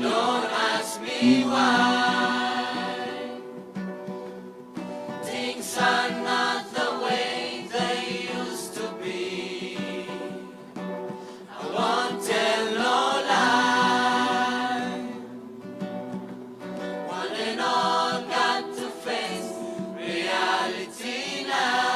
Don't ask me why. Things are not the way they used to be. I won't tell no lie. One and all got to face reality now.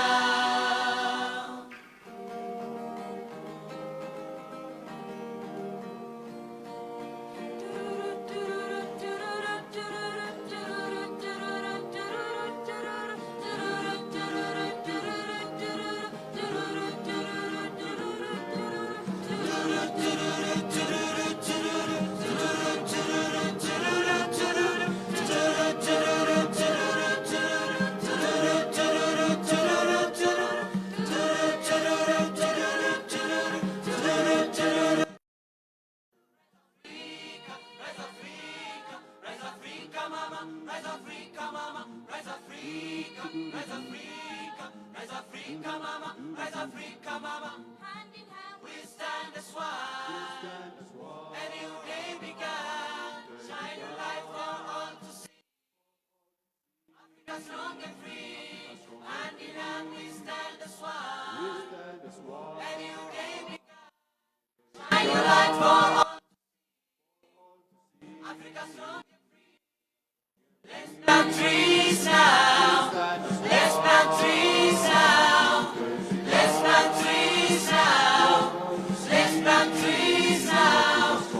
Hand in hand we stand as one. A new day began. Shine a light for all to see. Africa strong and free. Hand in hand we stand as one. A new day began. Shine a light for all to see. Africa strong and free. Let's plant trees now. Let's plant trees now. Let's plant trees now. Let's plant trees now.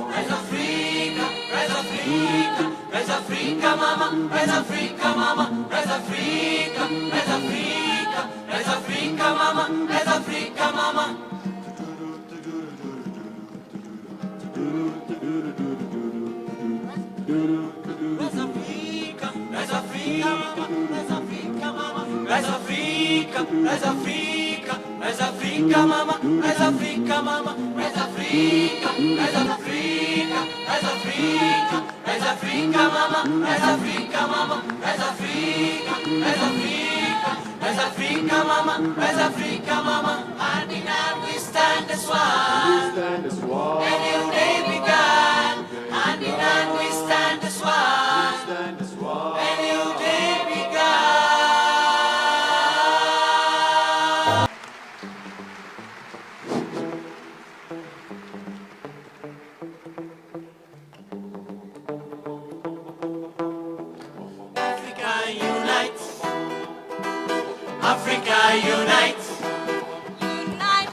Rise Africa, rise Africa, rise Africa, mama, rise Africa, mama, rise Africa, rise Africa, rise Africa, mama, rise Africa, mama. Rise Africa, rise Africa, mama, rise Africa, mama, rise Africa, rise Africa, rise Africa, mama, rise Africa, mama, rise Africa, rise Africa, rise Africa, rise Africa, mama, rise Africa, mama, rise Africa, rise Africa, rise Africa, mama, rise Africa, mama. Hand in hand we stand as one. A new day began. Hand in hand we stand as one. A new day began. Africa unites. Africa unites.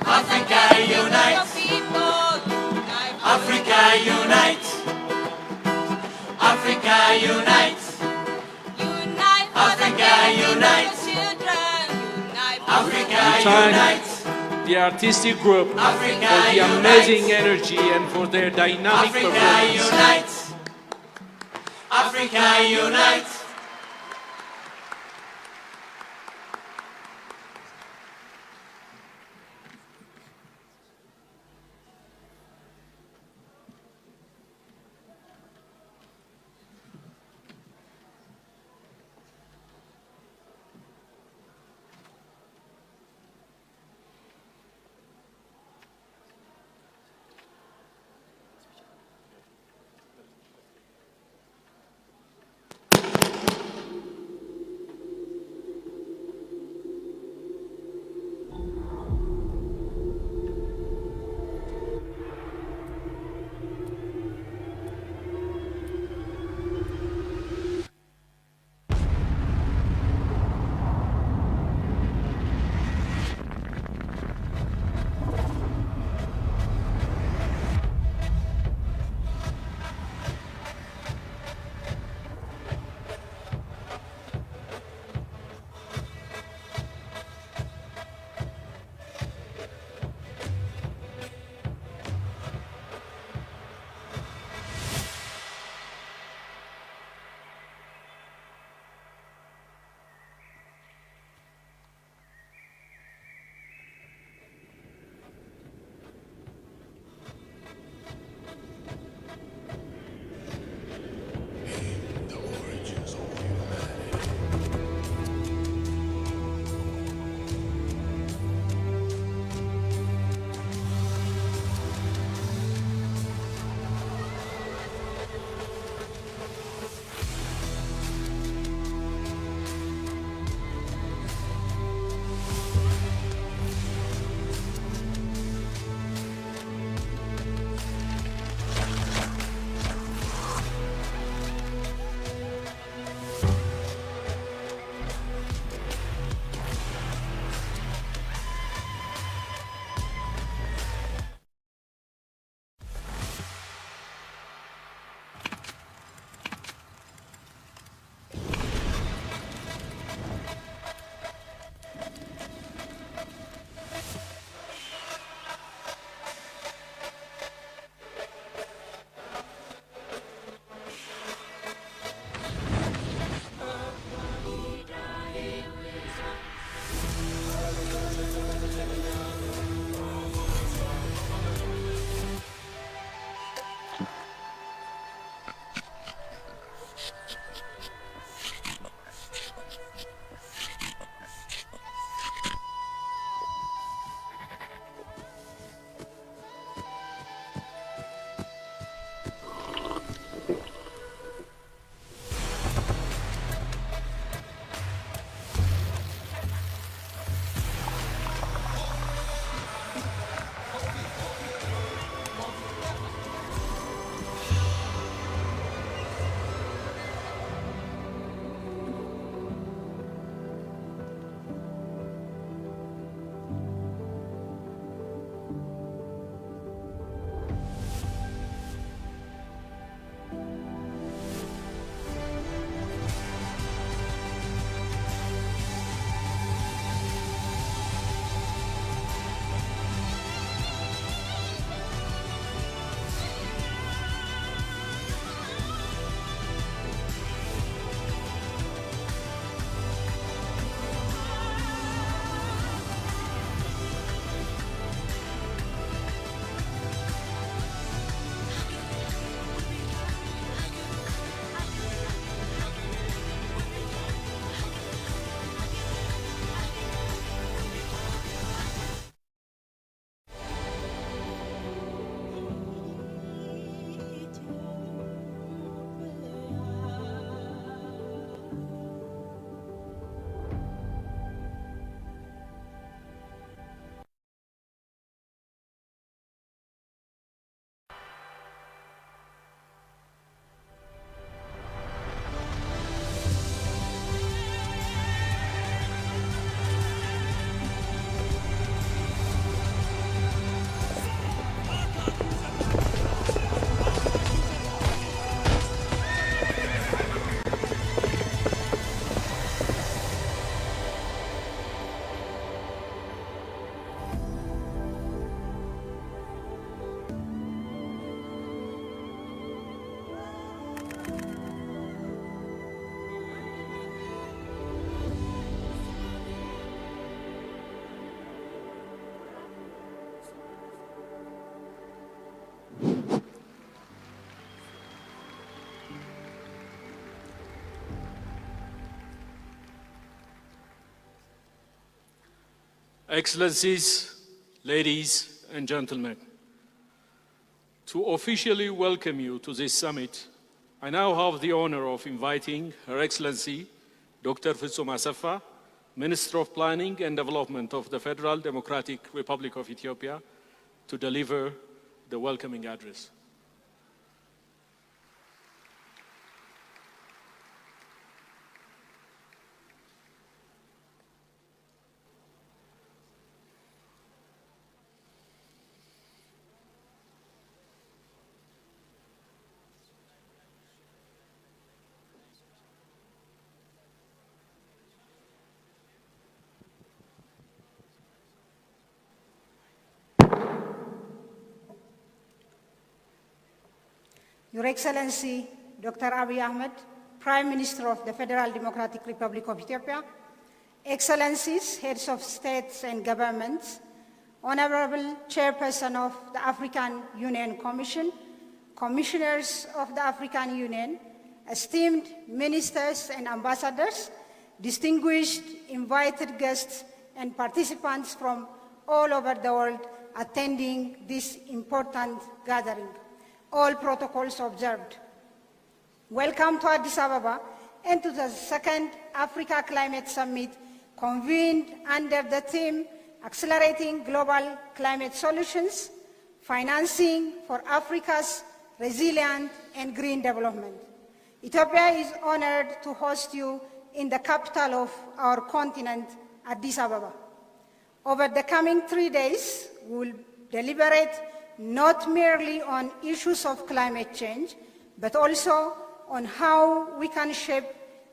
Africa unites. Africa unites. Africa unites. Africa unites. Africa unites. The artistic group for the amazing energy and for their dynamic performance. Africa unites. Africa unites. Excellencies, ladies and gentlemen, to officially welcome you to this summit, I now have the honor of inviting Her Excellency Dr. Fitsum Assefa, Minister of Planning and Development of the Federal Democratic Republic of Ethiopia, to deliver the welcoming address. Your Excellency, Dr. Abiy Ahmed, Prime Minister of the Federal Democratic Republic of Ethiopia, Excellencies, Heads of States and Governments, Honorable Chairperson of the African Union Commission, Commissioners of the African Union, esteemed Ministers and Ambassadors, distinguished invited guests and participants from all over the world attending this important gathering. All protocols observed. Welcome to Addis Ababa and to the second Africa Climate Summit convened under the theme Accelerating Global Climate Solutions, Financing for Africa's Resilient and Green Development. Ethiopia is honored to host you in the capital of our continent, Addis Ababa. Over the coming 3 days, we will deliberate not merely on issues of climate change, but also on how we can shape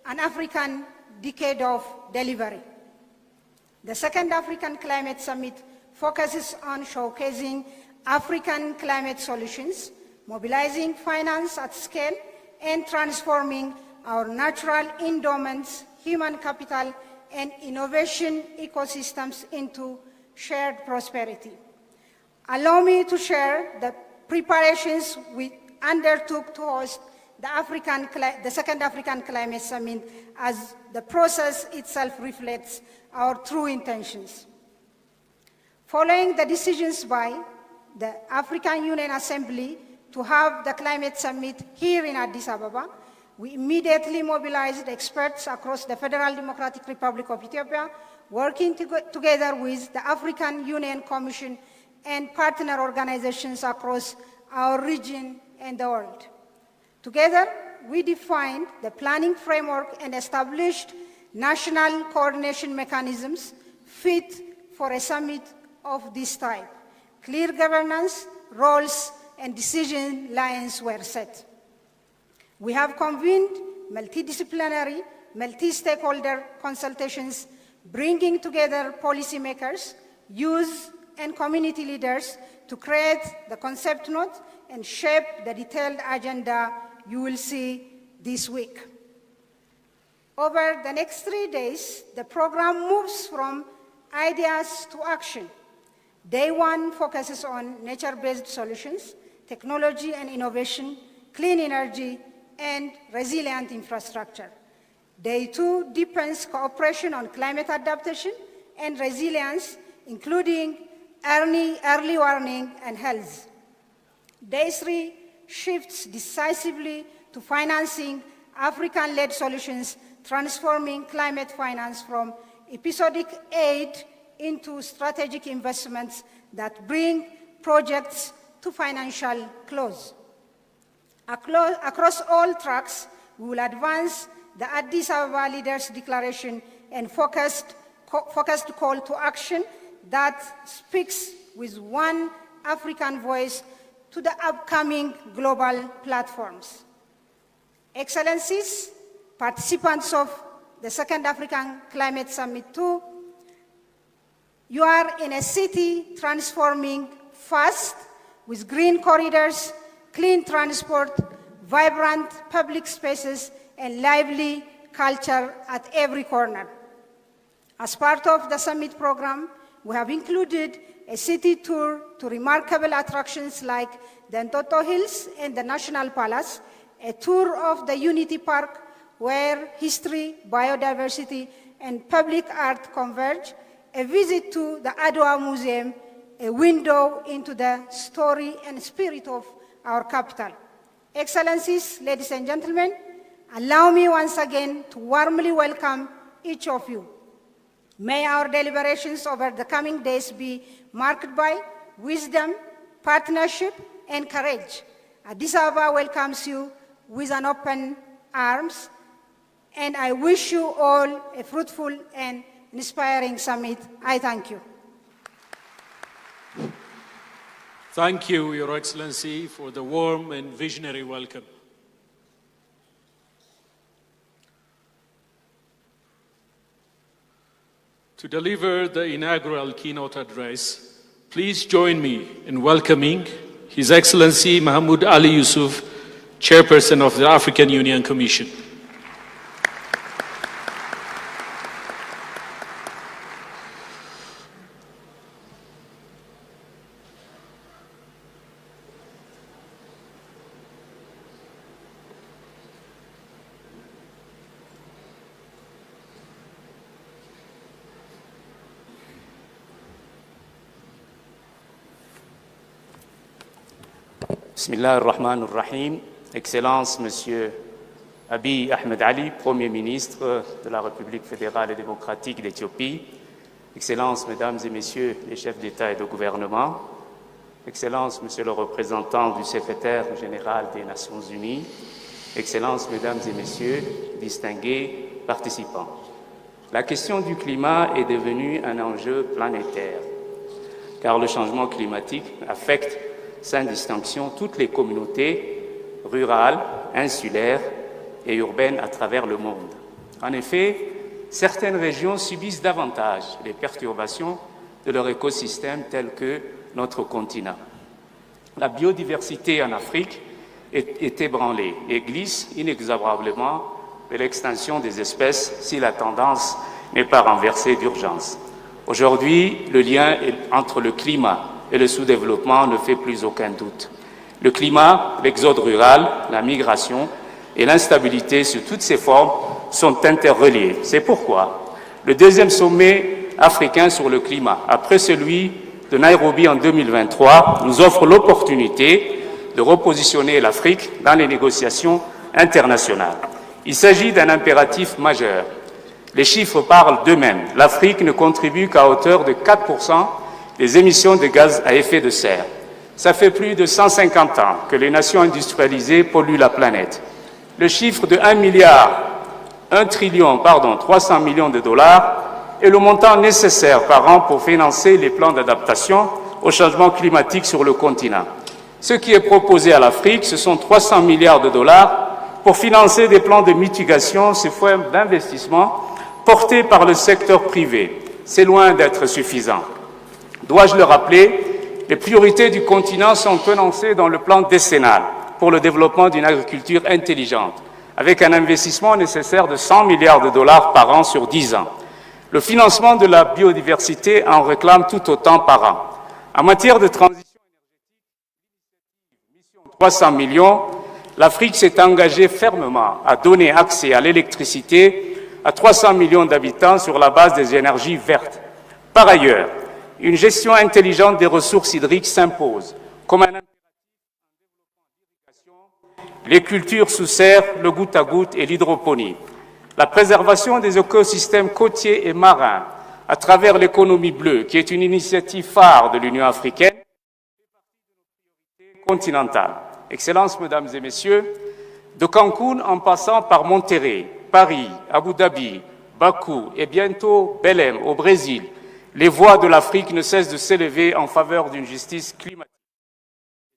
an African decade of delivery. The second African Climate Summit focuses on showcasing African climate solutions, mobilizing finance at scale, and transforming our natural endowments, human capital, and innovation ecosystems into shared prosperity. Allow me to share the preparations we undertook to host the second African Climate Summit, as the process itself reflects our true intentions. Following the decisions by the African Union Assembly to have the Climate Summit here in Addis Ababa, we immediately mobilized experts across the Federal Democratic Republic of Ethiopia, working together with the African Union Commission and partner organizations across our region and the world. Together, we defined the planning framework and established national coordination mechanisms fit for a summit of this type. Clear governance, roles, and decision lines were set. We have convened multidisciplinary, multi-stakeholder consultations, bringing together policymakers, youth, and community leaders to create the concept note and shape the detailed agenda you will see this week. Over the next 3 days, the program moves from ideas to action. Day 1 focuses on nature-based solutions, technology and innovation, clean energy, and resilient infrastructure. Day 2 deepens cooperation on climate adaptation and resilience, including early warning and health. Day 3 shifts decisively to financing African-led solutions, transforming climate finance from episodic aid into strategic investments that bring projects to financial close. Across all tracks, we will advance the Addis Ababa Leaders Declaration and focused call to action that speaks with one African voice to the upcoming global platforms. Excellencies, participants of the Second African Climate Summit 2, you are in a city transforming fast with green corridors, clean transport, vibrant public spaces, and lively culture at every corner. As part of the summit program, we have included a city tour to remarkable attractions like the Ntoto Hills and the National Palace, a tour of the Unity Park where history, biodiversity, and public art converge, a visit to the Adwa Museum, a window into the story and spirit of our capital. Excellencies, ladies and gentlemen, allow me once again to warmly welcome each of you. May our deliberations over the coming days be marked by wisdom, partnership, and courage. Addis Ababa welcomes you with an open arms, and I wish you all a fruitful and inspiring summit. I thank you. Thank you, Your Excellency, for the warm and visionary welcome. To deliver the inaugural keynote address, please join me in welcoming His Excellency Mahmoud Ali Yusuf, Chairperson of the African Union Commission. Bismillah ar-Rahman ar-Rahim. Excellence, Monsieur Abiy Ahmed Ali, Premier ministre de la République fédérale et démocratique d'Éthiopie. Excellences, Mesdames et Messieurs les chefs d'État et de gouvernement. Excellences, Monsieur le représentant du secrétaire général des Nations Unies. Excellences, Mesdames et Messieurs, distingués participants. La question du climat est devenue un enjeu planétaire, car le changement climatique affecte sans distinction toutes les communautés rurales, insulaires et urbaines à travers le monde. En effet, certaines régions subissent davantage les perturbations de leur écosystème tel que notre continent. La biodiversité en Afrique est ébranlée et glisse inexorablement vers l'extinction des espèces si la tendance n'est pas renversée d'urgence. Aujourd'hui, le lien entre le climat et le sous-développement ne fait plus aucun doute. Le climat, l'exode rural, la migration et l'instabilité sous toutes ses formes sont interreliés. C'est pourquoi le deuxième sommet africain sur le climat, après celui de Nairobi en 2023, nous offre l'opportunité de repositionner l'Afrique dans les négociations internationales. Il s'agit d'un impératif majeur. Les chiffres parlent d'eux-mêmes. L'Afrique ne contribue qu'à hauteur de 4% des émissions de gaz à effet de serre. Ça fait plus de 150 ans que les nations industrialisées polluent la planète. Le chiffre de 1 trillion, 300 millions de dollars est le montant nécessaire par an pour financer les plans d'adaptation au changement climatique sur le continent. Ce qui est proposé à l'Afrique, ce sont 300 milliards de dollars pour financer des plans de mitigation sous forme d'investissement portés par le secteur privé. C'est loin d'être suffisant. Dois-je le rappeler, les priorités du continent sont énoncées dans le plan décennal pour le développement d'une agriculture intelligente, avec un investissement nécessaire de 100 milliards de dollars par an sur 10 ans. Le financement de la biodiversité en réclame tout autant par an. En matière de transition énergétique, 300 millions, l'Afrique s'est engagée fermement à donner accès à l'électricité à 300 millions d'habitants sur la base des énergies vertes. Par ailleurs, une gestion intelligente des ressources hydriques s'impose, comme un impératif en développement, les cultures sous serre, le goutte à goutte et l'hydroponie. La préservation des écosystèmes côtiers et marins à travers l'économie bleue, qui est une initiative phare de l'Union africaine, continentale. Excellences, Mesdames et Messieurs, de Cancun en passant par Monterrey, Paris, Abu Dhabi, Bakou et bientôt Belém au Brésil, les voix de l'Afrique ne cessent de s'élever en faveur d'une justice climatique.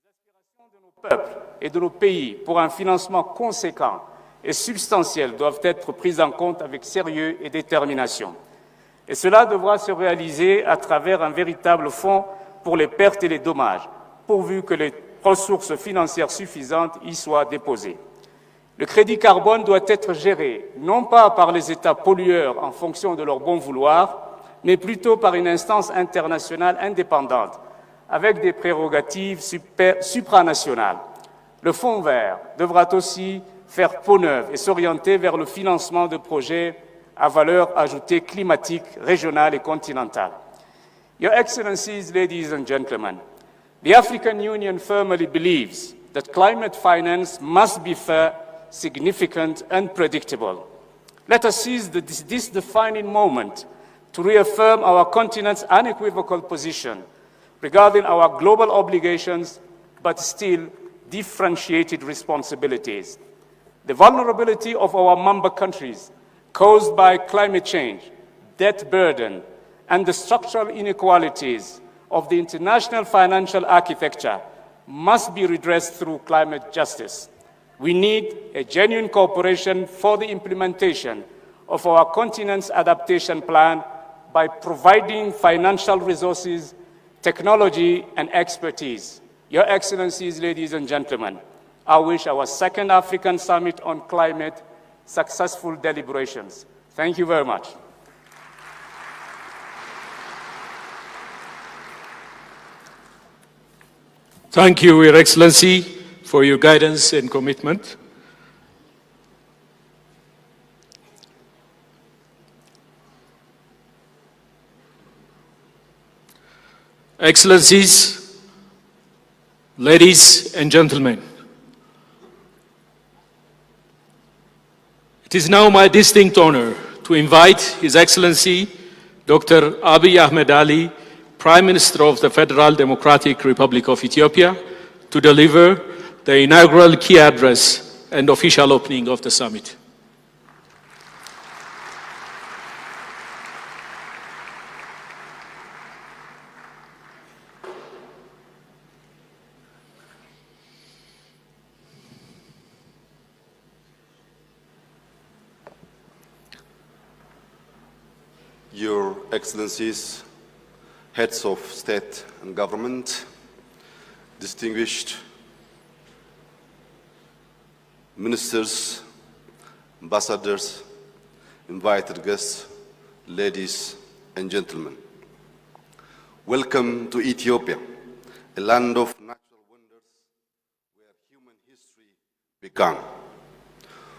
Les aspirations de nos peuples et de nos pays pour un financement conséquent et substantiel doivent être prises en compte avec sérieux et détermination. Et cela devra se réaliser à travers un véritable fonds pour les pertes et les dommages, pourvu que les ressources financières suffisantes y soient déposées. Le crédit carbone doit être géré, non pas par les États pollueurs en fonction de leur bon vouloir, mais plutôt par une instance internationale indépendante, avec des prérogatives supranationales. Le Fonds vert devra aussi faire peau neuve et s'orienter vers le financement de projets à valeur ajoutée climatique, régionale et continentale. Your Excellencies, ladies and gentlemen, the African Union firmly believes that climate finance must be fair, significant, and predictable. Let us seize this defining moment to reaffirm our continent's unequivocal position regarding our global obligations, but still differentiated responsibilities. The vulnerability of our member countries caused by climate change, debt burden, and the structural inequalities of the international financial architecture must be redressed through climate justice. We need a genuine cooperation for the implementation of our continent's adaptation plan by providing financial resources, technology, and expertise. Your Excellencies, ladies and gentlemen, I wish our second African Summit on Climate successful deliberations. Thank you very much. Thank you, Your Excellency, for your guidance and commitment. Excellencies, ladies and gentlemen, it is now my distinct honor to invite His Excellency Dr. Abiy Ahmed Ali, Prime Minister of the Federal Democratic Republic of Ethiopia, to deliver the inaugural key address and official opening of the summit. Your Excellencies, heads of state and government, distinguished ministers, ambassadors, invited guests, ladies and gentlemen. Welcome to Ethiopia, a land of natural wonders where human history began.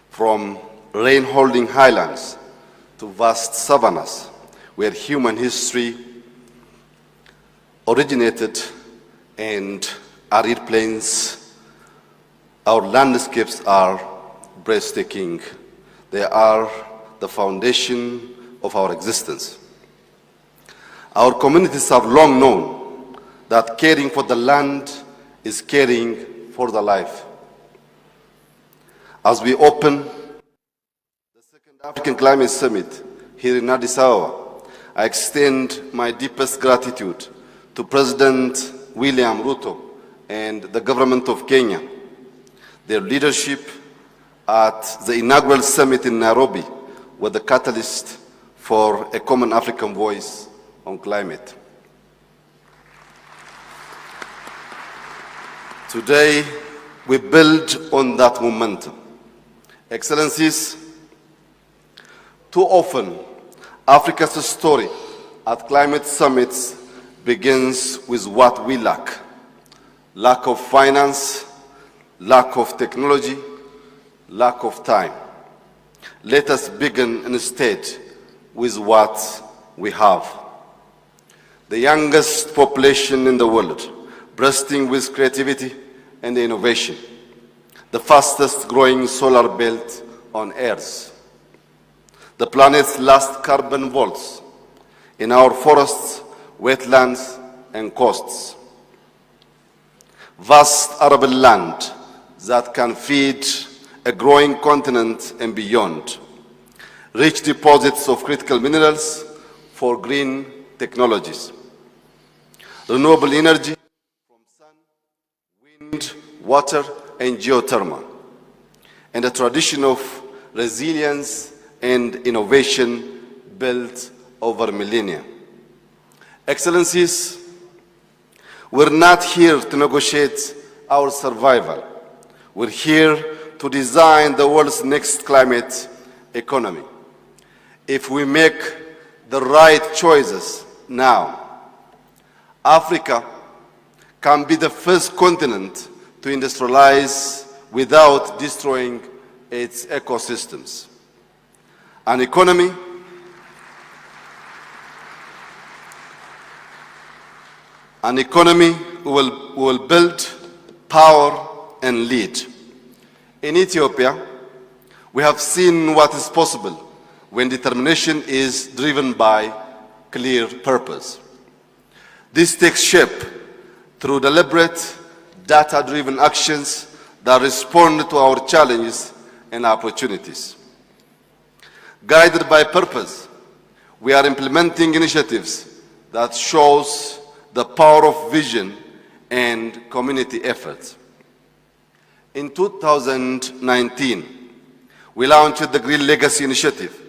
From rain-holding highlands to vast savannas, where human history originated, and arid plains, our landscapes are breathtaking. They are the foundation of our existence. Our communities have long known that caring for the land is caring for the life. As we open the Second African Climate Summit here in Addis Ababa, I extend my deepest gratitude to President William Ruto and the government of Kenya. Their leadership at the inaugural summit in Nairobi was the catalyst for a common African voice on climate. Today, we build on that momentum. Excellencies, too often, Africa's story at climate summits begins with what we lack. Lack of finance, lack of technology, lack of time. Let us begin instead with what we have. The youngest population in the world, bursting with creativity and innovation. The fastest growing solar belt on Earth. The planet's last carbon vaults in our forests, wetlands, and coasts. Vast arable land that can feed a growing continent and beyond. Rich deposits of critical minerals for green technologies. Renewable energy from sun, wind, water, and geothermal. And a tradition of resilience and innovation built over millennia. Excellencies, we're not here to negotiate our survival. We're here to design the world's next climate economy. If we make the right choices now, Africa can be the first continent to industrialize without destroying its ecosystems. An economy an economy who will build, power, and lead. In Ethiopia, we have seen what is possible when determination is driven by clear purpose. This takes shape through deliberate, data-driven actions that respond to our challenges and opportunities. Guided by purpose, we are implementing initiatives that shows the power of vision and community efforts. In 2019, we launched the Green Legacy Initiative.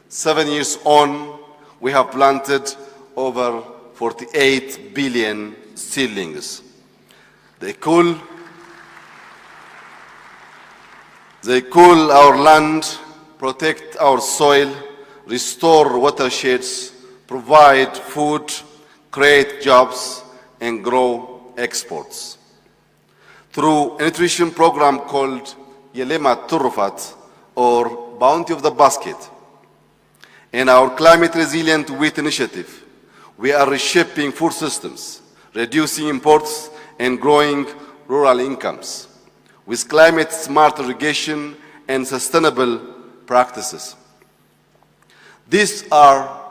7 years on, we have planted over 48 billion seedlings. They cool our land, protect our soil, restore watersheds, provide food, create jobs, and grow exports. Through a nutrition program called Yelema Turufat, or Bounty of the Basket, and our Climate Resilient Wheat Initiative, we are reshaping food systems, reducing imports, and growing rural incomes with climate-smart irrigation and sustainable practices. These are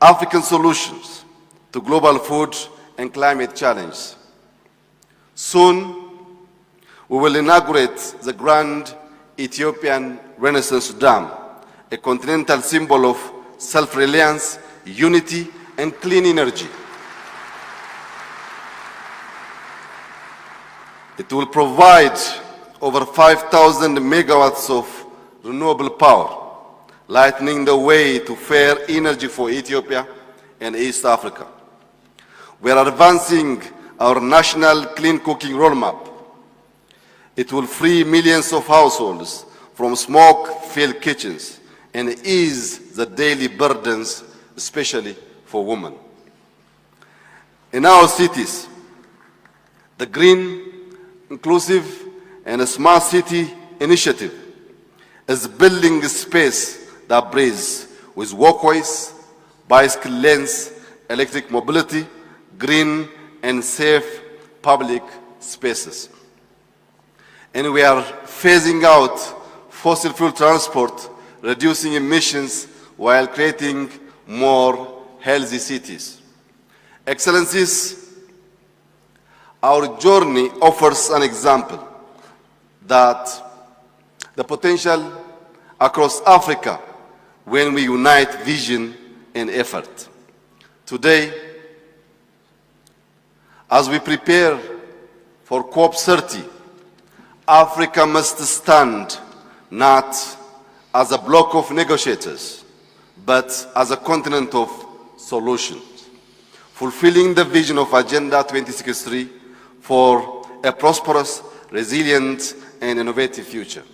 African solutions to global food and climate challenges. Soon, we will inaugurate the Grand Ethiopian Renaissance Dam, a continental symbol of self-reliance, unity, and clean energy. It will provide over 5,000 megawatts of renewable power, lightening the way to fair energy for Ethiopia and East Africa. We are advancing our national clean cooking roadmap. It will free millions of households from smoke-filled kitchens and ease the daily burdens, especially for women. In our cities, the Green, Inclusive, and a Smart City Initiative is building a space that breathes with walkways, bicycle lanes, electric mobility, green and safe public spaces. And we are phasing out fossil fuel transport, reducing emissions while creating more healthy cities. Excellencies, our journey offers an example that the potential across Africa when we unite vision and effort. Today, as we prepare for COP30, Africa must stand not as a bloc of negotiators, but as a continent of solutions, fulfilling the vision of Agenda 2063 for a prosperous, resilient, and innovative future.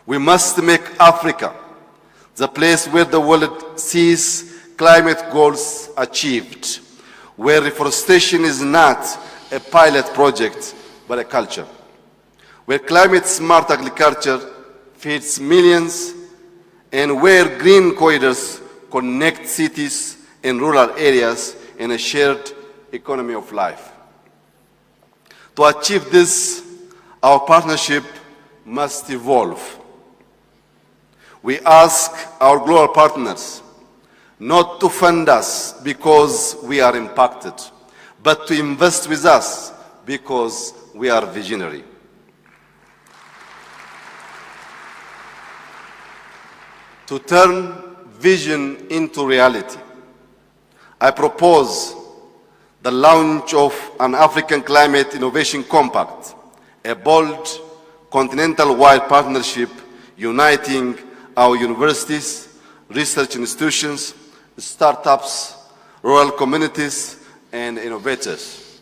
We must make Africa the place where the world sees climate goals achieved, where reforestation is not a pilot project, but a culture, where climate-smart agriculture feeds millions, and where green corridors connect cities and rural areas in a shared economy of life. To achieve this, our partnership must evolve. We ask our global partners not to fund us because we are impacted, but to invest with us because we are visionary. To turn vision into reality, I propose the launch of an African Climate Innovation Compact, a bold, continental-wide partnership uniting our universities, research institutions, startups, rural communities, and innovators.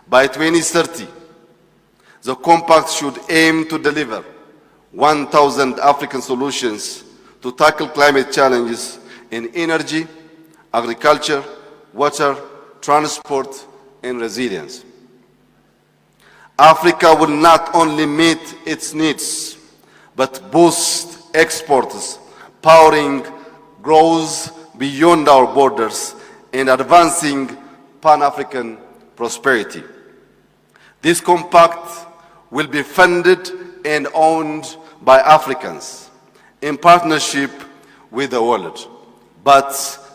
By 2030, the compact should aim to deliver 1,000 African solutions to tackle climate challenges in energy, agriculture, water, transport, and resilience. Africa will not only meet its needs, but boost exports, powering growth beyond our borders and advancing Pan-African prosperity. This compact will be funded and owned by Africans in partnership with the world, but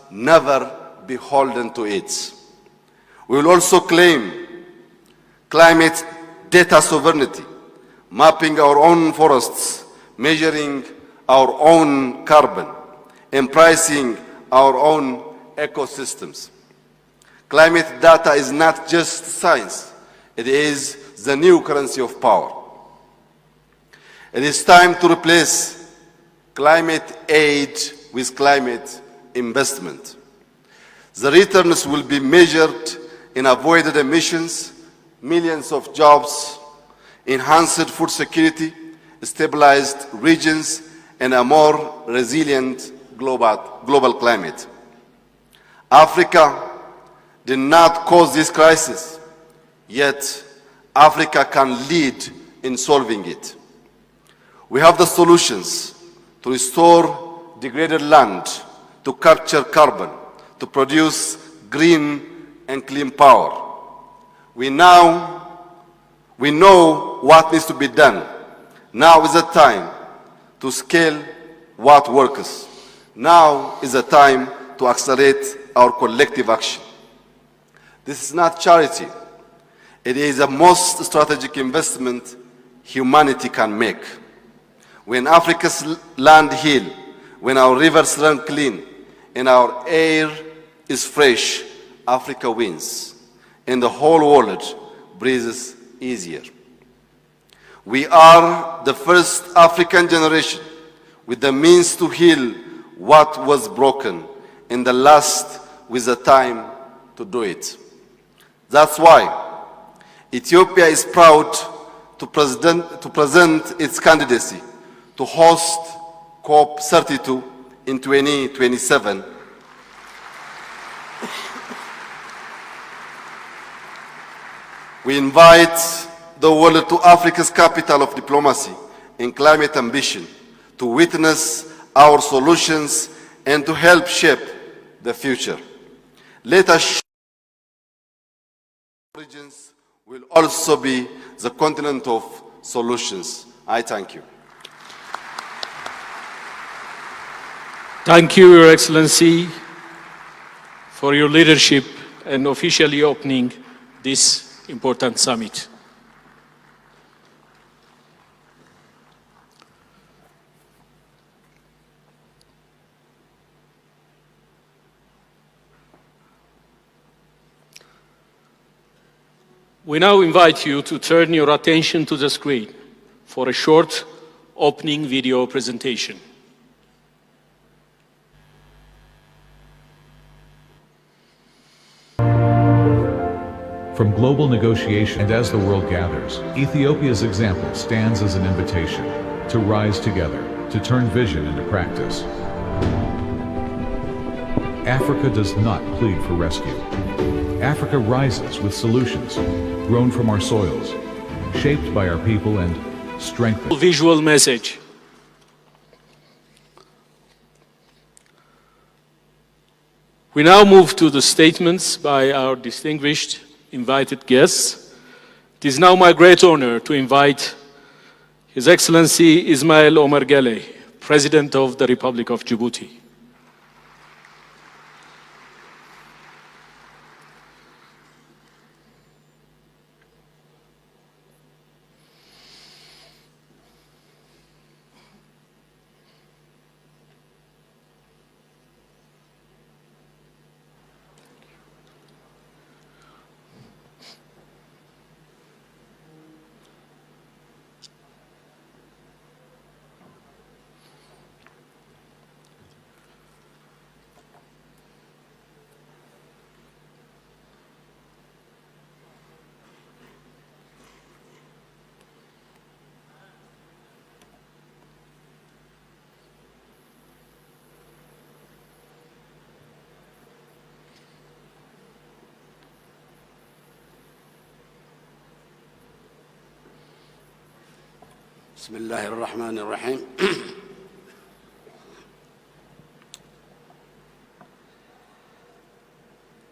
never beholden to it. We will also claim climate data sovereignty, mapping our own forests, measuring our own carbon, and pricing our own ecosystems. Climate data is not just science, it is the new currency of power. It is time to replace climate aid with climate investment. The returns will be measured in avoided emissions, millions of jobs, enhanced food security, stabilized regions, and a more resilient global climate. Africa did not cause this crisis, yet Africa can lead in solving it. We have the solutions to restore degraded land, to capture carbon, to produce green and clean power. We know what needs to be done. Now is the time to scale what works. Now is the time to accelerate our collective action. This is not charity. It is the most strategic investment humanity can make. When Africa's land heals, when our rivers run clean, and our air is fresh, Africa wins, and the whole world breathes easier. We are the first African generation with the means to heal what was broken, and the last with the time to do it. That's why Ethiopia is proud to present its candidacy to host COP32 in 2027. We invite the world to Africa's capital of diplomacy and climate ambition to witness our solutions and to help shape the future. Let us show origins will also be the continent of solutions. I thank you. Thank you, Your Excellency, for your leadership and officially opening this important summit. We now invite you to turn your attention to the screen for a short opening video presentation. From global negotiation and as the world gathers, Ethiopia's example stands as an invitation to rise together, to turn vision into practice. Africa does not plead for rescue. Africa rises with solutions, grown from our soils, shaped by our people and strengthened. Visual message. We now move to the statements by our distinguished invited guests. It is now my great honor to invite His Excellency Ismail Omar Guelleh, President of the Republic of Djibouti. بسم الله الرحمن الرحيم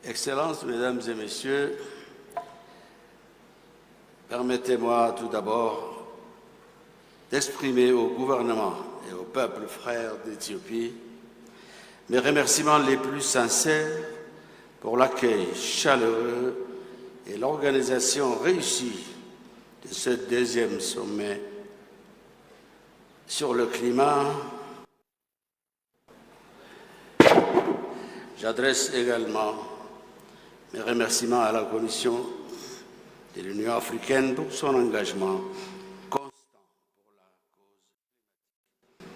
Excellences, Mesdames et Messieurs, permettez-moi tout d'abord d'exprimer au gouvernement et au peuple frère d'Éthiopie mes remerciements les plus sincères pour l'accueil chaleureux et l'organisation réussie de ce deuxième sommet sur le climat. J'adresse également mes remerciements à la Commission de l'Union africaine pour son engagement constant pour la cause.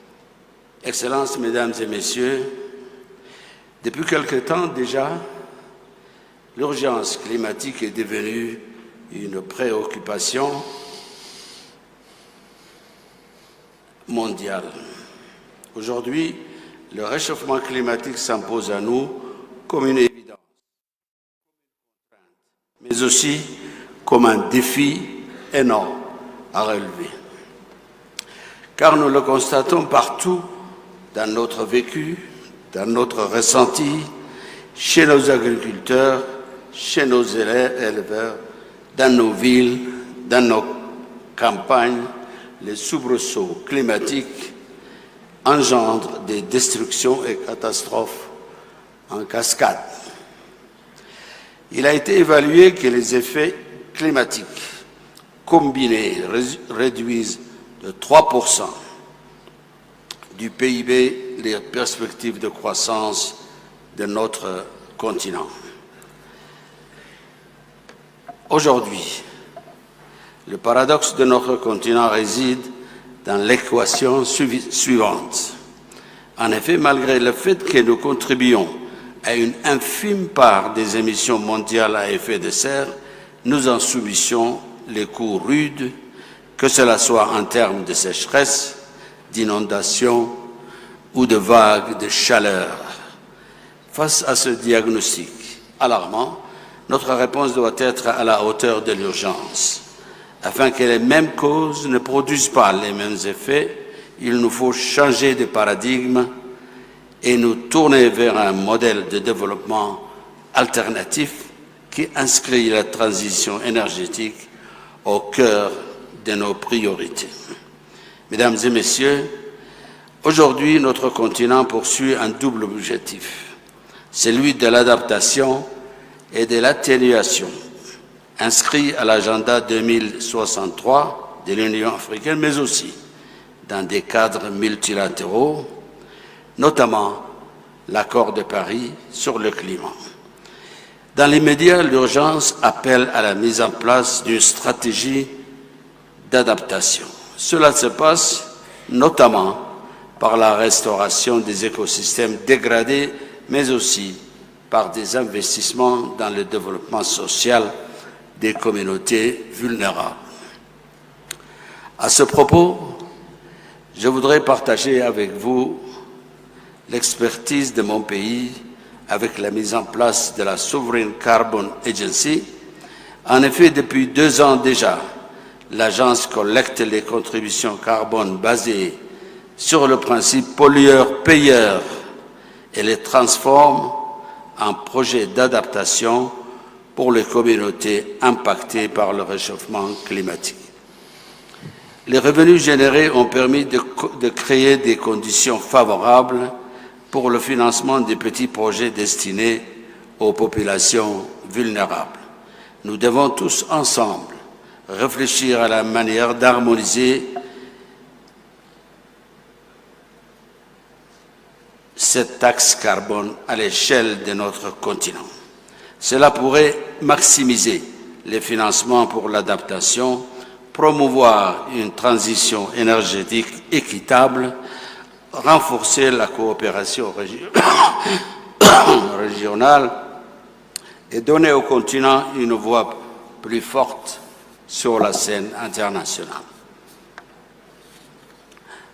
Excellences, Mesdames et Messieurs, depuis quelque temps déjà, l'urgence climatique est devenue une préoccupation mondiale. Aujourd'hui, le réchauffement climatique s'impose à nous comme une évidence, mais aussi comme un défi énorme à relever. Car nous le constatons partout dans notre vécu, dans notre ressenti, chez nos agriculteurs, chez nos éleveurs, dans nos villes, dans nos campagnes, les soubresauts climatiques engendrent des destructions et catastrophes en cascade. Il a été évalué que les effets climatiques combinés réduisent de 3% du PIB les perspectives de croissance de notre continent. Aujourd'hui, le paradoxe de notre continent réside dans l'équation suivante. En effet, malgré le fait que nous contribuons à une infime part des émissions mondiales à effet de serre, nous en subissons les coûts rudes, que cela soit en termes de sécheresse, d'inondations ou de vagues de chaleur. Face à ce diagnostic alarmant, notre réponse doit être à la hauteur de l'urgence. Afin que les mêmes causes ne produisent pas les mêmes effets, il nous faut changer de paradigme et nous tourner vers un modèle de développement alternatif qui inscrit la transition énergétique au cœur de nos priorités. Mesdames et Messieurs, aujourd'hui, notre continent poursuit un double objectif, celui de l'adaptation et de l'atténuation, inscrit à l'agenda 2063 de l'Union africaine, mais aussi dans des cadres multilatéraux, notamment l'accord de Paris sur le climat. Dans l'immédiat, l'urgence appelle à la mise en place d'une stratégie d'adaptation. Cela se passe notamment par la restauration des écosystèmes dégradés, mais aussi par des investissements dans le développement social des communautés vulnérables. À ce propos, je voudrais partager avec vous l'expertise de mon pays avec la mise en place de la Sovereign Carbon Agency. En effet, depuis 2 ans déjà, l'agence collecte les contributions carbone basées sur le principe pollueur-payeur et les transforme en projets d'adaptation pour les communautés impactées par le réchauffement climatique. Les revenus générés ont permis de créer des conditions favorables pour le financement des petits projets destinés aux populations vulnérables. Nous devons tous ensemble réfléchir à la manière d'harmoniser cette taxe carbone à l'échelle de notre continent. Cela pourrait maximiser les financements pour l'adaptation, promouvoir une transition énergétique équitable, renforcer la coopération régionale et donner au continent une voix plus forte sur la scène internationale.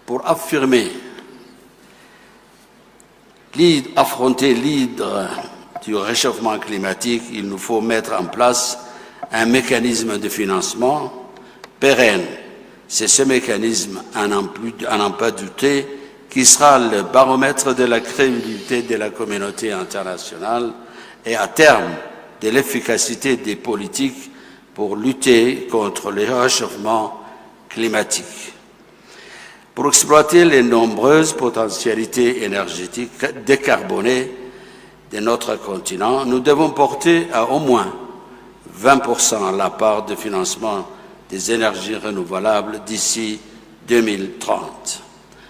Pour affronter l'hydre du réchauffement climatique, il nous faut mettre en place un mécanisme de financement pérenne. C'est ce mécanisme, à n'en pas douter, qui sera le baromètre de la crédibilité de la communauté internationale et à terme de l'efficacité des politiques pour lutter contre le réchauffement climatique. Pour exploiter les nombreuses potentialités énergétiques décarbonées de notre continent, nous devons porter à au moins 20% la part de financement des énergies renouvelables d'ici 2030.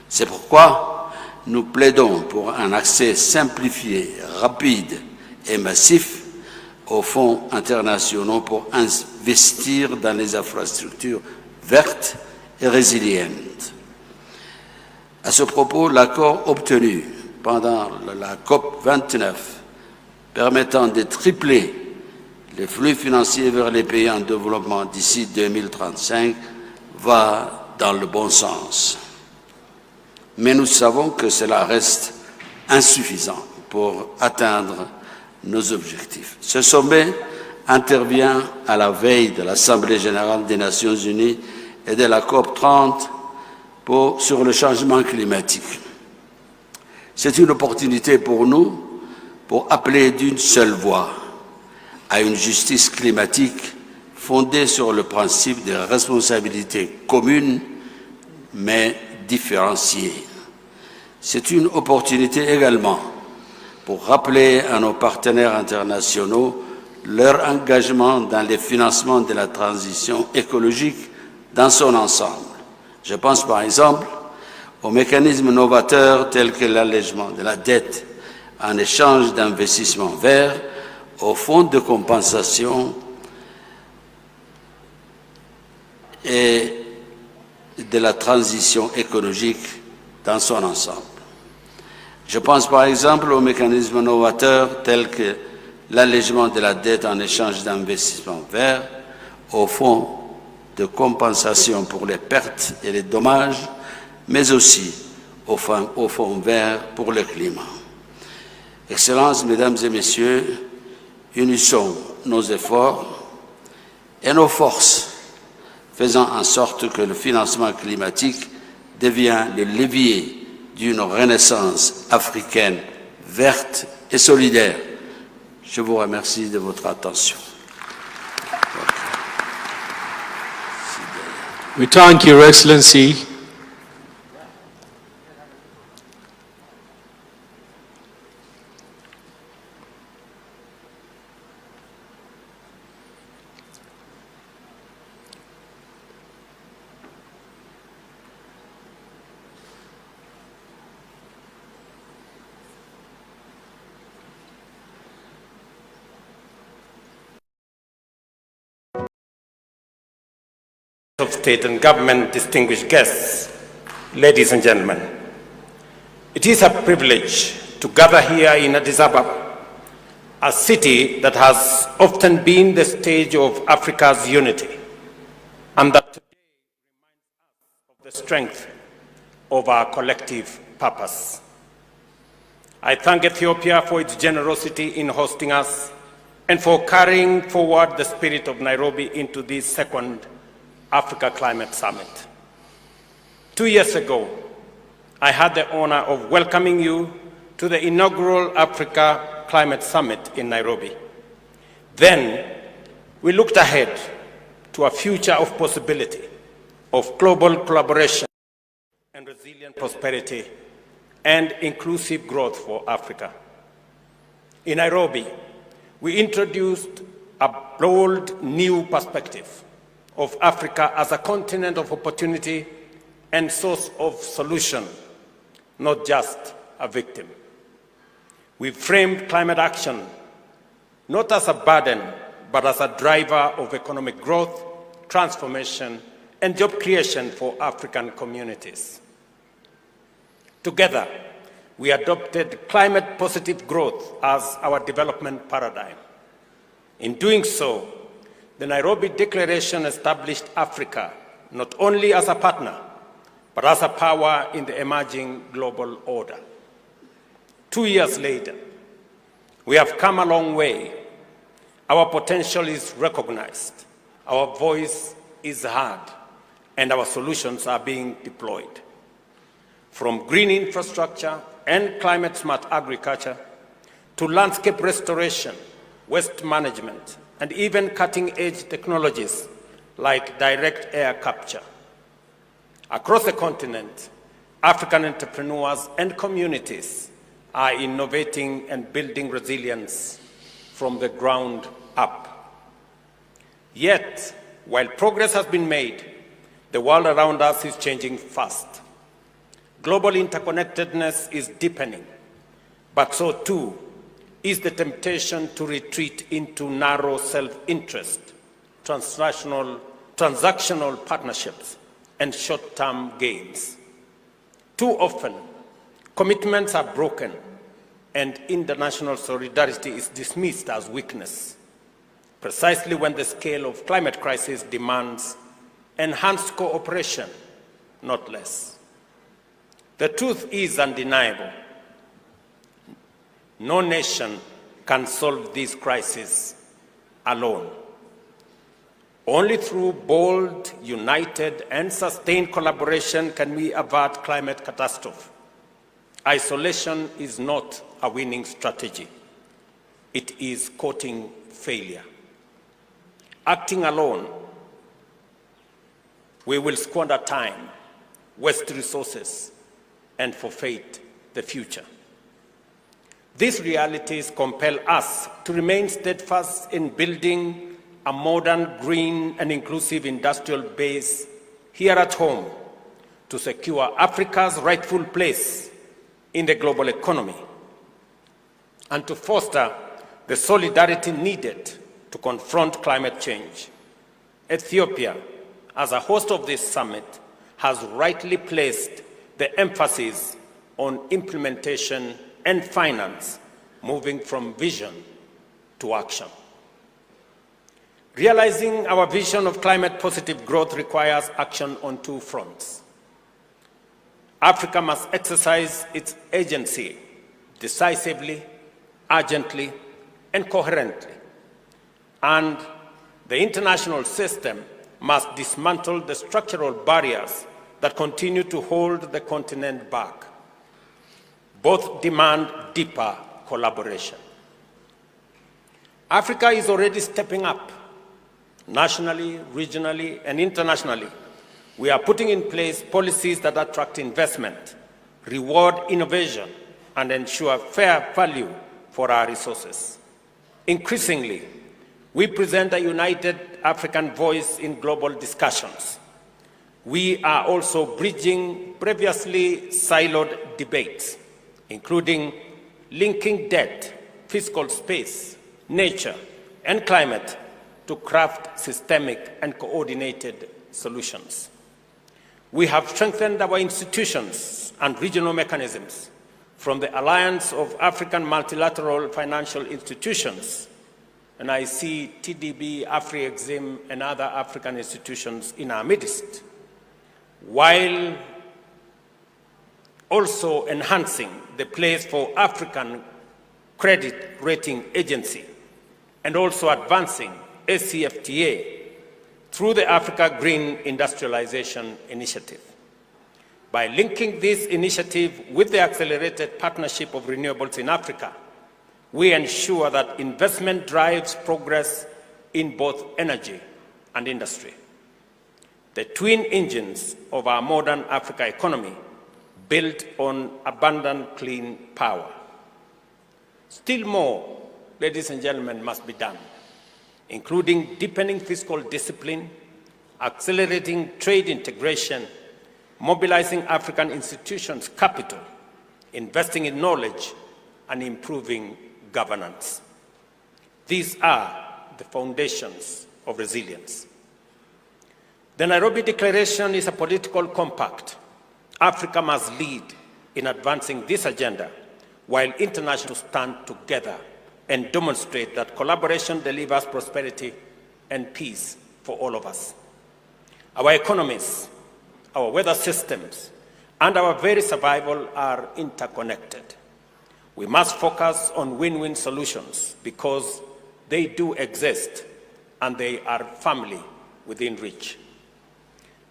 C'est pourquoi nous plaidons pour un accès simplifié, rapide et massif aux fonds internationaux pour investir dans les infrastructures vertes et résilientes. À ce propos, l'accord obtenu pendant la COP 29 permettant de tripler les flux financiers vers les pays en développement d'ici 2035 va dans le bon sens. Mais nous savons que cela reste insuffisant pour atteindre nos objectifs. Ce sommet intervient à la veille de l'Assemblée générale des Nations unies et de la COP 30 sur le changement climatique. C'est une opportunité pour nous pour appeler d'une seule voix à une justice climatique fondée sur le principe de responsabilité commune mais différenciée. C'est une opportunité également pour rappeler à nos partenaires internationaux leur engagement dans le financement de la transition écologique dans son ensemble. Je pense par exemple aux mécanismes novateurs tels que l'allègement de la dette en échange d'investissements verts, aux fonds de compensation et de la transition écologique dans son ensemble. Je pense par exemple aux mécanismes novateurs tels que l'allègement de la dette en échange d'investissements verts, aux fonds de compensation pour les pertes et les dommages, mais aussi au fonds vert pour le climat. Excellences, Mesdames et Messieurs, unissons nos efforts et nos forces, faisant en sorte que le financement climatique devienne le levier d'une renaissance africaine verte et solidaire. Je vous remercie de votre attention. We thank Your Excellency. Of State and Government, distinguished guests, ladies and gentlemen, it is a privilege to gather here in Addis Ababa, a city that has often been the stage of Africa's unity, and that today reminds us of the strength of our collective purpose. I thank Ethiopia for its generosity in hosting us and for carrying forward the spirit of Nairobi into this second Africa Climate Summit. 2 years ago, I had the honor of welcoming you to the inaugural Africa Climate Summit in Nairobi. Then, we looked ahead to a future of possibility, of global collaboration and resilient prosperity and inclusive growth for Africa. In Nairobi, we introduced a bold new perspective of Africa as a continent of opportunity and source of solution, not just a victim. We framed climate action not as a burden, but as a driver of economic growth, transformation, and job creation for African communities. Together, we adopted climate-positive growth as our development paradigm. In doing so, the Nairobi Declaration established Africa not only as a partner, but as a power in the emerging global order. 2 years later, we have come a long way. Our potential is recognized, our voice is heard, and our solutions are being deployed. from green infrastructure and climate-smart agriculture to landscape restoration, waste management, and even cutting-edge technologies like direct air capture. Across the continent, African entrepreneurs and communities are innovating and building resilience from the ground up. Yet, while progress has been made, the world around us is changing fast. Global interconnectedness is deepening, but so too is the temptation to retreat into narrow self-interest, transactional partnerships, and short-term gains. Too often, commitments are broken and international solidarity is dismissed as weakness, precisely when the scale of climate crisis demands enhanced cooperation, not less. The truth is undeniable. No nation can solve this crisis alone. Only through bold, united, and sustained collaboration can we avert climate catastrophe. Isolation is not a winning strategy. It is courting failure. Acting alone, we will squander time, waste resources, and forfeit the future. These realities compel us to remain steadfast in building a modern, green, and inclusive industrial base here at home to secure Africa's rightful place in the global economy and to foster the solidarity needed to confront climate change. Ethiopia, as a host of this summit, has rightly placed the emphasis on implementation and finance, moving from vision to action. Realizing our vision of climate-positive growth requires action on two fronts. Africa must exercise its agency decisively, urgently, and coherently. And the international system must dismantle the structural barriers that continue to hold the continent back. Both demand deeper collaboration. Africa is already stepping up, nationally, regionally, and internationally. We are putting in place policies that attract investment, reward innovation, and ensure fair value for our resources. Increasingly, we present a united African voice in global discussions. We are also bridging previously siloed debates, including linking debt, fiscal space, nature, and climate to craft systemic and coordinated solutions. We have strengthened our institutions and regional mechanisms, from the Alliance of African Multilateral Financial Institutions, and I see TDB, Afri-Exim, and other African institutions in our midst, while also enhancing the place for African Credit Rating Agency, and also advancing ACFTA through the Africa Green Industrialization Initiative. By linking this initiative with the accelerated partnership of renewables in Africa, we ensure that investment drives progress in both energy and industry. The twin engines of our modern Africa economy built on abundant clean power. Still more, ladies and gentlemen, must be done, including deepening fiscal discipline, accelerating trade integration, mobilizing African institutions' capital, investing in knowledge, and improving governance. These are the foundations of resilience. The Nairobi Declaration is a political compact. Africa must lead in advancing this agenda, while internationals stand together and demonstrate that collaboration delivers prosperity and peace for all of us. Our economies, our weather systems, and our very survival are interconnected. We must focus on win-win solutions because they do exist and they are firmly within reach.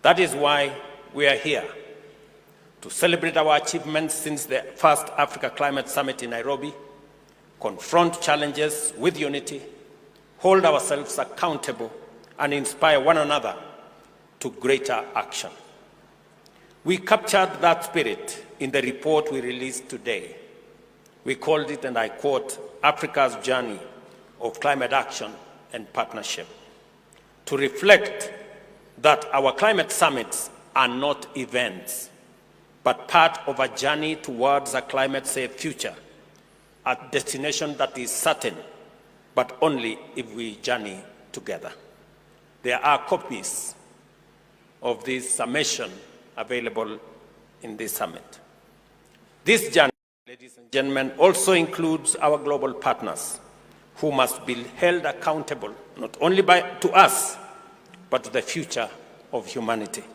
That is why we are here, to to celebrate our achievements since the first Africa Climate Summit in Nairobi, confront challenges with unity, hold ourselves accountable, and inspire one another to greater action. We captured that spirit in the report we released today. We called it, and I quote, Africa's Journey of Climate Action and Partnership, to reflect that our climate summits are not events, but part of a journey towards a climate-safe future, a destination that is certain, but only if we journey together. There are copies of this summation available in this summit. This journey, ladies and gentlemen, also includes our global partners, who must be held accountable not only to us, but to the future of humanity.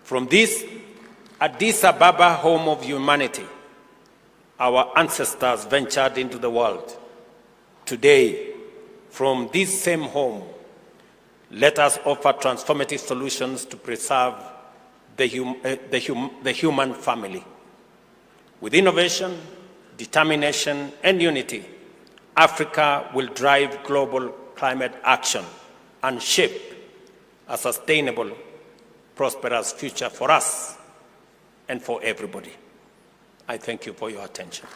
From this Addis Ababa, home of humanity, our ancestors ventured into the world. Today, from this same home, let us offer transformative solutions to preserve the human family. With innovation, determination, and unity, Africa will drive global climate action and shape a sustainable, prosperous future for us and for everybody. I thank you for your attention.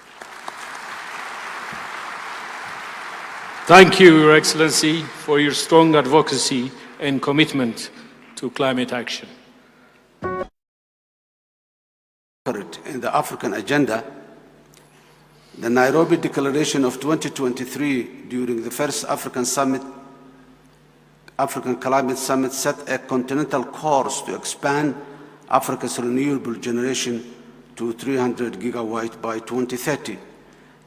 Thank you, Your Excellency, for your strong advocacy and commitment to climate action. In the African agenda, the Nairobi Declaration of 2023 during the first African Climate Summit set a continental course to expand Africa's renewable generation to 300 gigawatts by 2030.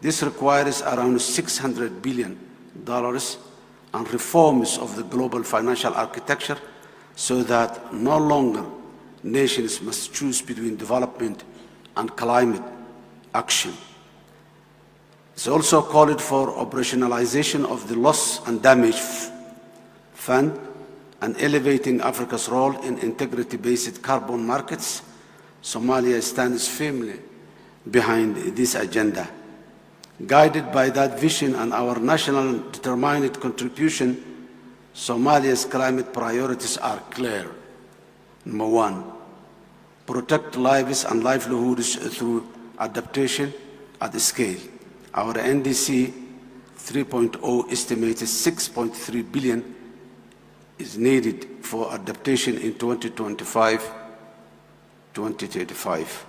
This requires around $600 billion and reforms of the global financial architecture so that no longer nations must choose between development and climate action. It's also called for operationalization of the loss and damage fund and elevating Africa's role in integrity-based carbon markets. Somalia stands firmly behind this agenda. Guided by that vision and our national determined contribution, Somalia's climate priorities are clear. Number one, protect lives and livelihoods through adaptation at scale. Our NDC 3.0 estimated $6.3 billion is needed for adaptation in 2025-2035,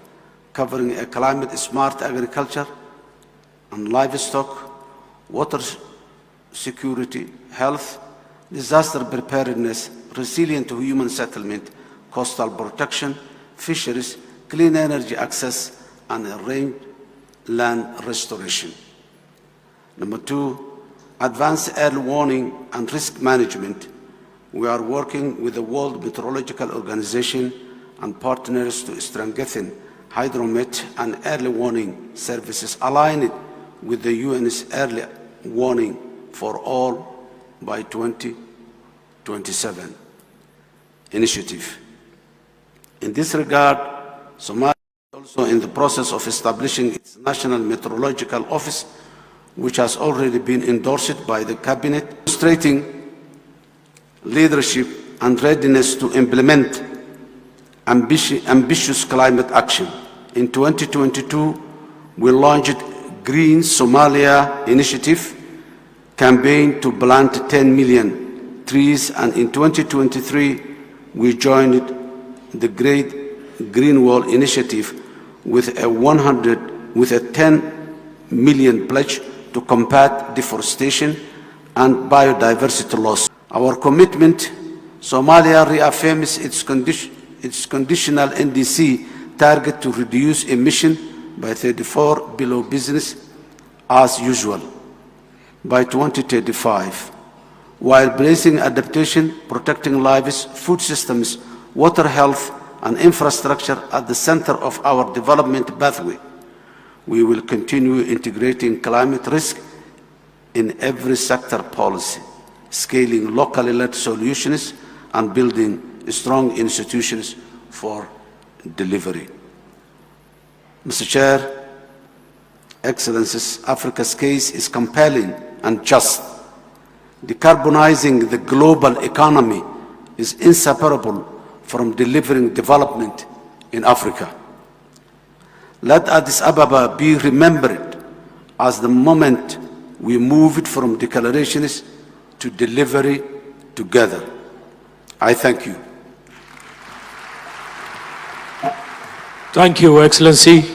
covering a climate-smart agriculture and livestock, water security, health, disaster preparedness, resilient human settlement, coastal protection, fisheries, clean energy access, and rangeland restoration. Number two, advanced early warning and risk management. We are working with the World Meteorological Organization and partners to strengthen hydromet and early warning services aligned with the UN's early warning for all by 2027 initiative. In this regard, Somalia is also in the process of establishing its National Meteorological Office, which has already been endorsed by the Cabinet, demonstrating leadership and readiness to implement ambitious climate action. In 2022, we launched Green Somalia Initiative campaign to plant 10 million trees, and in 2023, we joined the Great Green Wall Initiative with a 10 million pledge to combat deforestation and biodiversity loss. Our commitment, Somalia reaffirms its conditional NDC target to reduce emission by 34 below business as usual by 2035, while placing adaptation, protecting lives, food systems, water health, and infrastructure at the center of our development pathway. We will continue integrating climate risk in every sector policy, scaling locally led solutions, and building strong institutions for delivery. Mr. Chair, Excellencies, Africa's case is compelling and just. Decarbonizing the global economy is inseparable from delivering development in Africa. Let Addis Ababa be remembered as the moment we moved from declarations to delivery together. I thank you. Thank you, Excellency.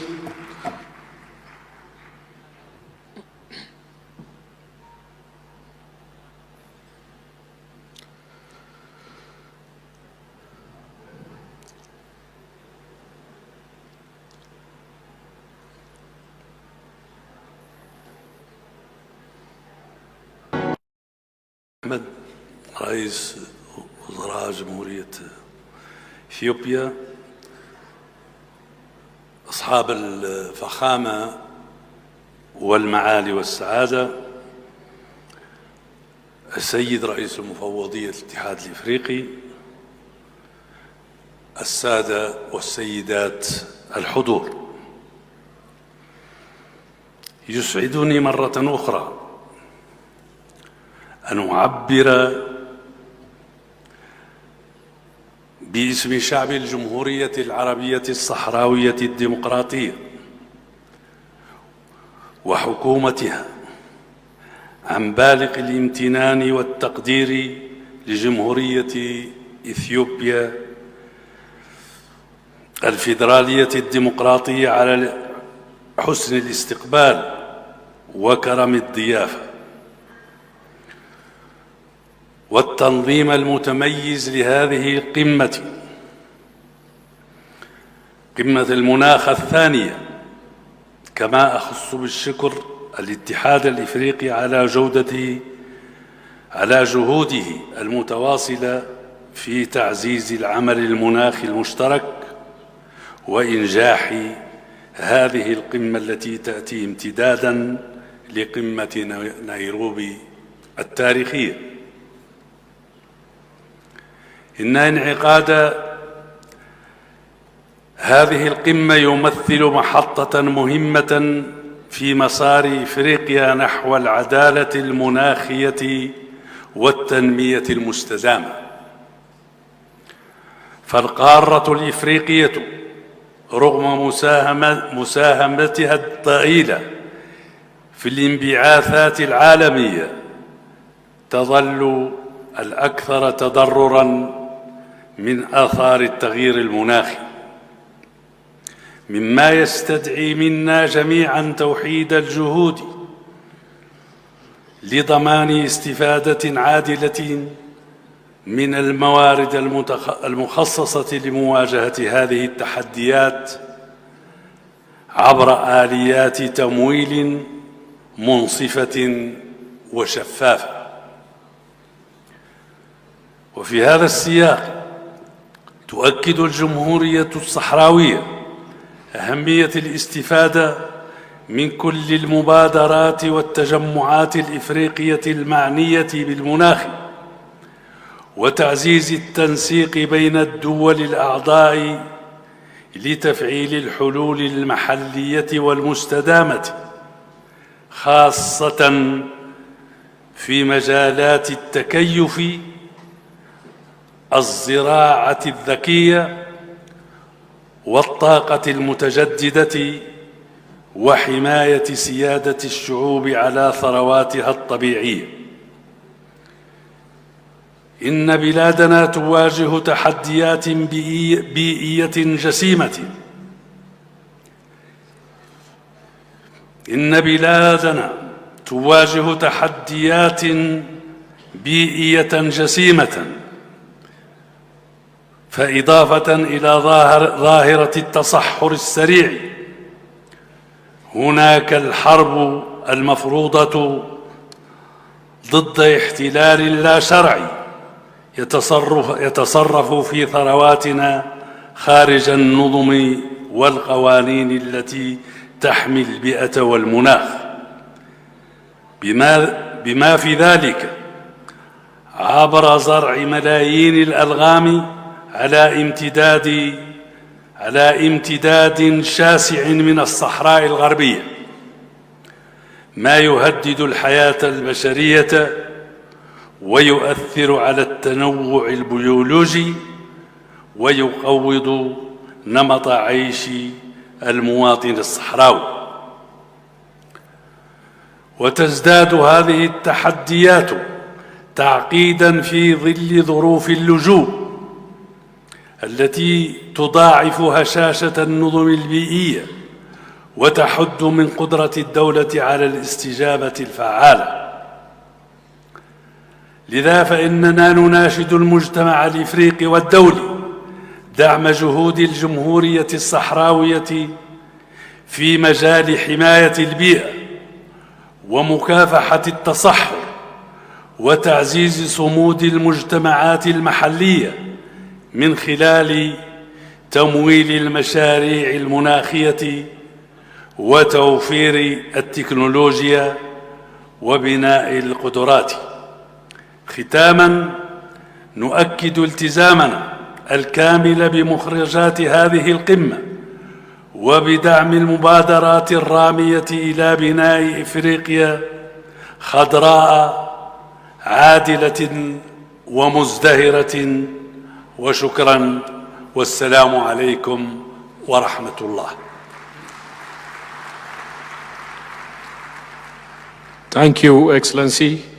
أحمد رئيس وزراء جمهورية إثيوبيا، أصحاب الفخامة والمعالي والسعادة، السيد رئيس المفوضية الاتحاد الإفريقي، السادة والسيدات الحضور، يسعدني مرة أخرى أن أعبر باسم شعب الجمهورية العربية الصحراوية الديمقراطية وحكومتها عن بالغ الامتنان والتقدير لجمهورية إثيوبيا الفيدرالية الديمقراطية على حسن الاستقبال وكرم الضيافة والتنظيم المتميز لهذه القمة، قمة المناخ الثانية. كما أخص بالشكر الاتحاد الإفريقي على جهوده المتواصلة في تعزيز العمل المناخي المشترك وإنجاح هذه القمة التي تأتي امتدادا لقمة نيروبي التاريخية. إن انعقاد هذه القمة يمثل محطة مهمة في مسار إفريقيا نحو العدالة المناخية والتنمية المستدامة. فالقارة الإفريقية رغم مساهمتها الضئيلة في الانبعاثات العالمية تظل الأكثر تضرراً من آثار التغيير المناخي، مما يستدعي منا جميعاً توحيد الجهود لضمان استفادة عادلة من الموارد المخصصة لمواجهة هذه التحديات عبر آليات تمويل منصفة وشفافة. وفي هذا السياق تؤكد الجمهورية الصحراوية أهمية الاستفادة من كل المبادرات والتجمعات الإفريقية المعنية بالمناخ وتعزيز التنسيق بين الدول الأعضاء لتفعيل الحلول المحلية والمستدامة، خاصة في مجالات التكيف، الزراعة الذكية، والطاقة المتجددة، وحماية سيادة الشعوب على ثرواتها الطبيعية. إن بلادنا تواجه تحديات بيئية جسيمة. إن بلادنا تواجه تحديات بيئية جسيمة، فإضافة إلى ظاهرة التصحر السريع، هناك الحرب المفروضة ضد احتلال لا شرعي يتصرف في ثرواتنا خارج النظم والقوانين التي تحمي البيئة والمناخ، بما في ذلك عبر زرع ملايين الألغام على امتداد شاسع من الصحراء الغربية، ما يهدد الحياة البشرية ويؤثر على التنوع البيولوجي ويقوض نمط عيش المواطن الصحراوي. وتزداد هذه التحديات تعقيداً في ظل ظروف اللجوء التي تضاعف هشاشة النظم البيئية وتحد من قدرة الدولة على الاستجابة الفعالة. لذا فإننا نناشد المجتمع الإفريقي والدولي دعم جهود الجمهورية الصحراوية في مجال حماية البيئة ومكافحة التصحر وتعزيز صمود المجتمعات المحلية من خلال تمويل المشاريع المناخية وتوفير التكنولوجيا وبناء القدرات. ختاماً، نؤكد التزامنا الكامل بمخرجات هذه القمة وبدعم المبادرات الرامية إلى بناء إفريقيا خضراء عادلة ومزدهرة. وشكراً، والسلام عليكم ورحمة الله. Thank you, Excellency.